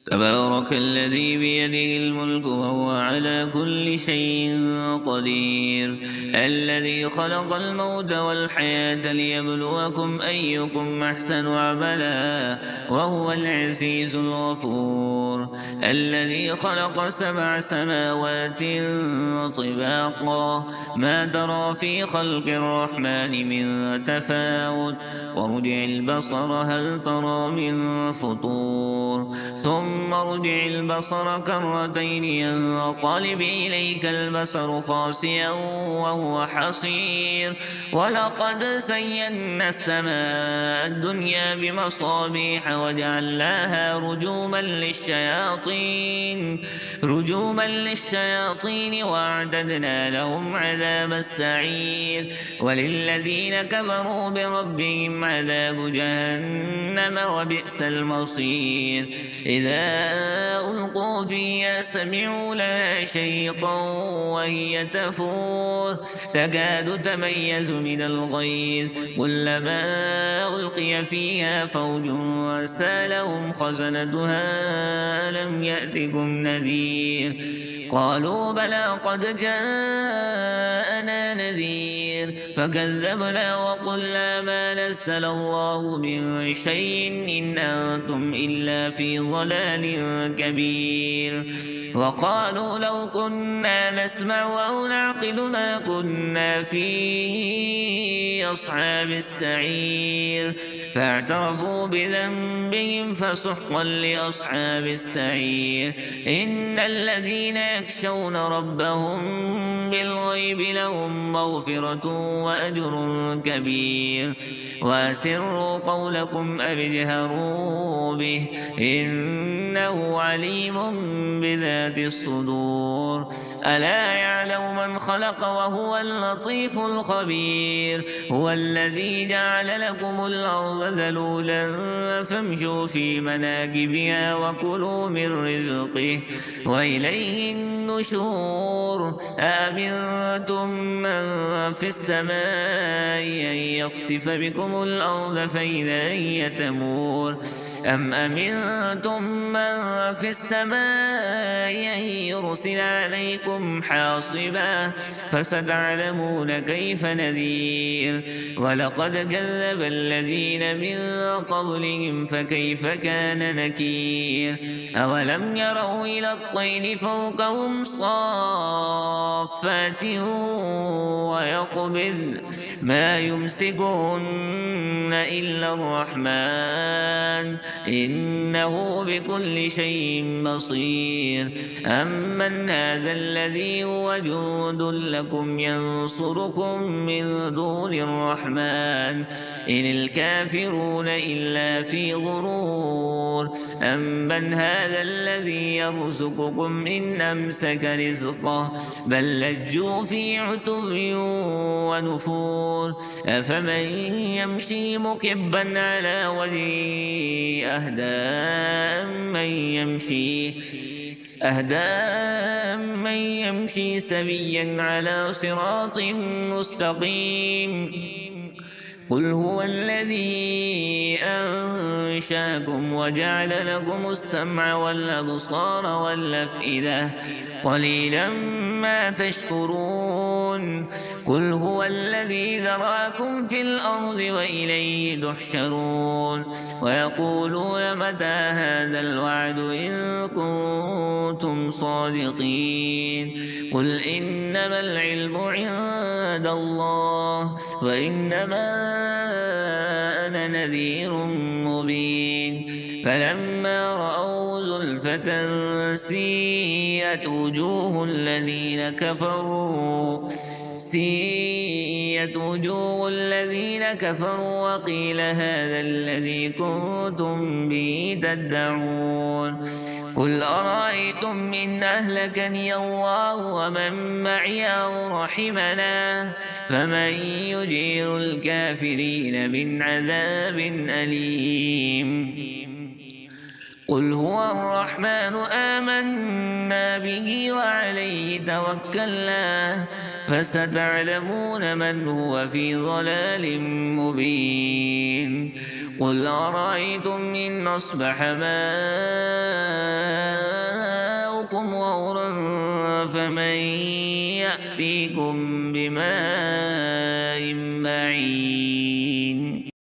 تبارك الذي بيده الملك وهو على كل شيء قدير. الذي خلق الموت والحياة ليبلوكم أيكم أحسن عملا وهو العزيز الغفور. الذي خلق 7 سماوات طباقا ما ترى في خلق الرحمن من تفاوت وارجع البصر هل ترى من فطور ثم ارجع البصر كرتين ينقلب إليك البصر خاسئا وهو حصير. ولقد زينا السماء الدنيا بمصابيح وجعلناها رجوما للشياطين وأعتدنا لهم عذاب السعير. وللذين كفروا بربهم عذاب جهنم وبئس المصير. إذا ألقوا فيها سمعوا لها شيقا وهي تفور تكاد تميز من الغيظ كلما ألقي فيها فوج سألهم خزنتها ألم يأتكم نذير قالوا بلى قد جاءنا نذير فكذبنا وقلنا ما نزل الله من شيء إن أنتم إلا في ضلال كبير. وقالوا لو كنا نسمع أو نعقل ما كنا في أصحاب السعير فاعترفوا بذنبهم فسحقا لأصحاب السعير. إن الذين يخشون ربهم بالغيب لهم مغفرة وأجر كبير. وأسروا قولكم أو اجهروا به إنه عليم بذات الصدور. ألا يعلم من خلق وهو اللطيف الخبير. هو الذي جعل لكم الأرض ذلولا فامشوا في مناكبها وكلوا من رزقه وإليه النشور. أأمنتم من في السماء أن يخسف بكم الأرض فإذا هي تمور أم أمنتم من في السماء أن يرسل عليكم حاصبا فستعلمون كيف نذير. ولقد كذب الذين من قبلهم فكيف كان نكير. أولم يروا إلى الطير فوقهم صافات ويقبض ما يمسكهن إلا الرحمن إنه بكل شيء بصير. أمن هذا الذي هو جند لكم ينصركم من دون الرحمن إن الكافرون إلا في غرور. أمن هذا الذي يرزقكم إن أمسك رزقه بل لجوا في عتو ونفور. أفمن يمشي مكبا على وجهه أهدى من يمشي سويا على صراط مستقيم. قل هو الذي أنشاكم وجعل لكم السمع والأبصار والأفئدة قليلا ما تشكرون. قل هو الذي ذراكم في الأرض وإليه تحشرون. ويقولون متى هذا الوعد إن كنتم صادقين. قل إنما العلم عند الله وإنما أنا نذير مبين. فلما رأوا زلفة سيئت وجوه الذين كفروا وقيل هذا الذي كنتم به تدعون. قل أرأيتم إن أهلكني الله ومن معي أو رحمنا فمن يجير الكافرين من عذاب أليم. قل هو الرحمن آمنا به وعليه توكلنا فستعلمون من هو في ضلال مبين. قل أرأيتم إن أصبح ماؤكم